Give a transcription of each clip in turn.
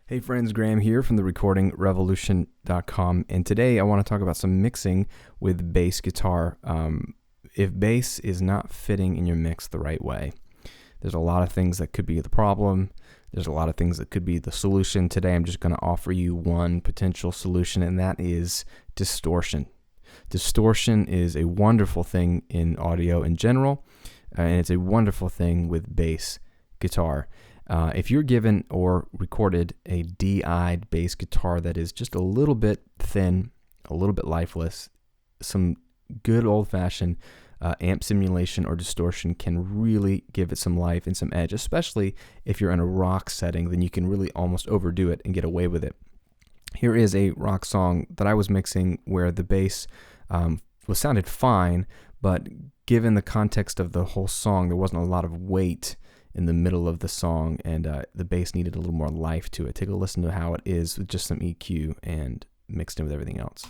Hey friends, Graham here from the recordingrevolution.com, and today I want to talk about some mixing with bass guitar. If bass is not fitting in your mix the right way, there's a lot of things that could be the problem. There's a lot of things that could be the solution. Today I'm just going to offer you one potential solution, and that is distortion. Distortion is a wonderful thing in audio in general, and it's a wonderful thing with bass guitar. If you're given or recorded a DI'd bass guitar that is just a little bit thin, a little bit lifeless, some good old-fashioned amp simulation or distortion can really give it some life and some edge, especially if you're in a rock setting. Then you can really almost overdo it and get away with it. Here is a rock song that I was mixing where the bass sounded fine, but given the context of the whole song, there wasn't a lot of weight in the middle of the song, and the bass needed a little more life to it. Take a listen to how it is with just some EQ and mixed in with everything else.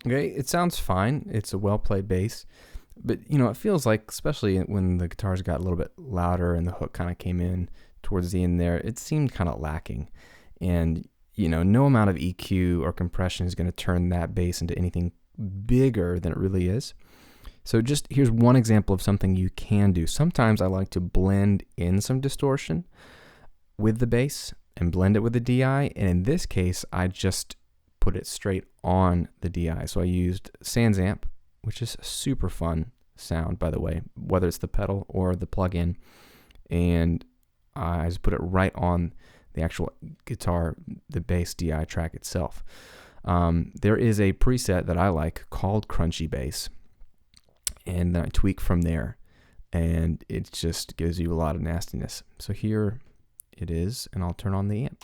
Okay, it sounds fine. It's a well-played bass, but it feels like, especially when the guitars got a little bit louder and the hook kind of came in towards the end there, it seemed kind of lacking. And no amount of EQ or compression is going to turn that bass into anything bigger than it really is. So just here's one example of something you can do. Sometimes I like to blend in some distortion with the bass and blend it with the DI, and in this case, I just put it straight on the DI. So I used Sans Amp, which is a super fun sound, by the way, whether it's the pedal or the plug-in, and I just put it right on the actual guitar, the bass DI track itself. There is a preset that I like called Crunchy Bass, and then I tweak from there, and it just gives you a lot of nastiness. So here it is, and I'll turn on the amp.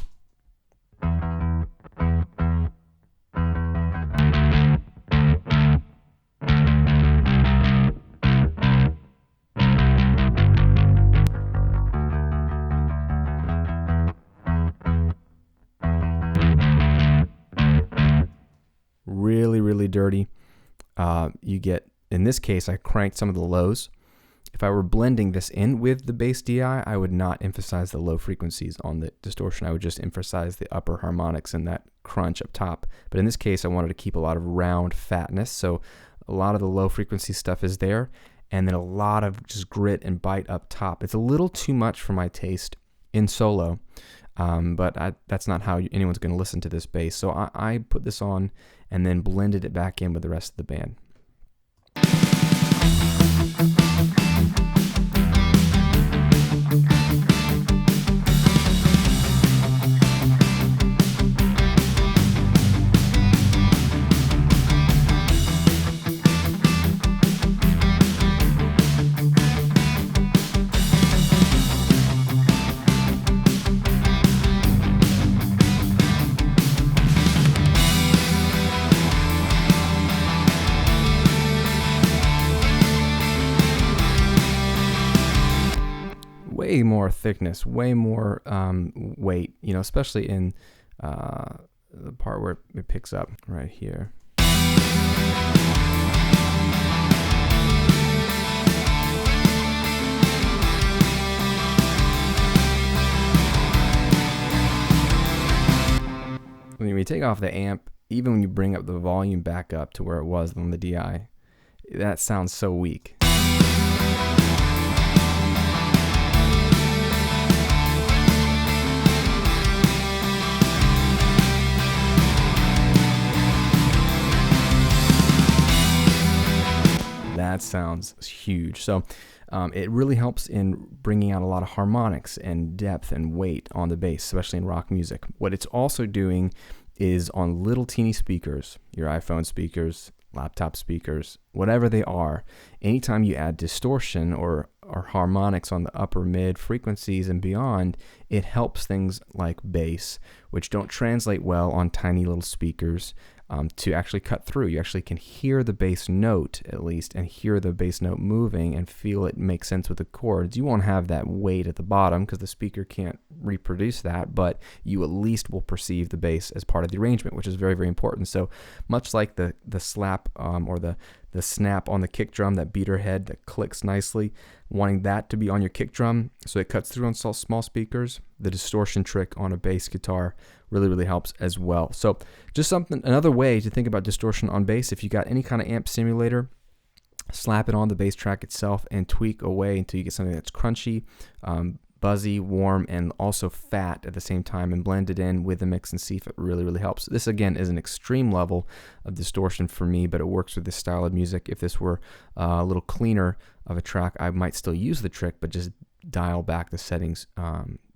Really dirty. You get, in this case, I cranked some of the lows. If I were blending this in with the bass DI, I would not emphasize the low frequencies on the distortion. I would just emphasize the upper harmonics and that crunch up top. But in this case, I wanted to keep a lot of round fatness, so a lot of the low frequency stuff is there, and then a lot of just grit and bite up top. It's a little too much for my taste in solo, but that's not how anyone's going to listen to this bass. So I put this on and then blended it back in with the rest of the band. Way more thickness, way more weight, especially in the part where it picks up right here. When you take off the amp, even when you bring up the volume back up to where it was on the DI, that sounds so weak. That sounds huge. So it really helps in bringing out a lot of harmonics and depth and weight on the bass, especially in rock music. What it's also doing is on little teeny speakers, your iPhone speakers, laptop speakers, whatever they are, anytime you add distortion or harmonics on the upper mid frequencies and beyond, it helps things like bass, which don't translate well on tiny little speakers, to actually cut through. You actually can hear the bass note, at least, and hear the bass note moving and feel it make sense with the chords. You won't have that weight at the bottom because the speaker can't reproduce that, but you at least will perceive the bass as part of the arrangement, which is very, very important. So much like the slap or the snap on the kick drum, that beater head that clicks nicely, wanting that to be on your kick drum so it cuts through on small speakers, the distortion trick on a bass guitar really, really helps as well. So just another way to think about distortion on bass. If you got any kind of amp simulator, slap it on the bass track itself and tweak away until you get something that's crunchy, buzzy, warm, and also fat at the same time, and blend it in with the mix and see if it really, really helps. This, again, is an extreme level of distortion for me, but it works with this style of music. If this were a little cleaner of a track, I might still use the trick, but just dial back the settings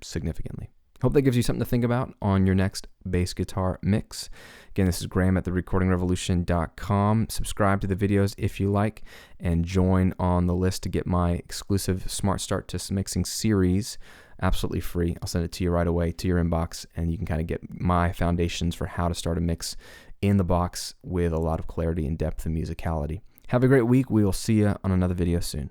significantly. Hope that gives you something to think about on your next bass guitar mix. Again, this is Graham at therecordingrevolution.com. Subscribe to the videos if you like, and join on the list to get my exclusive Smart Start to Mixing series absolutely free. I'll send it to you right away to your inbox, and you can kind of get my foundations for how to start a mix in the box with a lot of clarity and depth and musicality. Have a great week. We will see you on another video soon.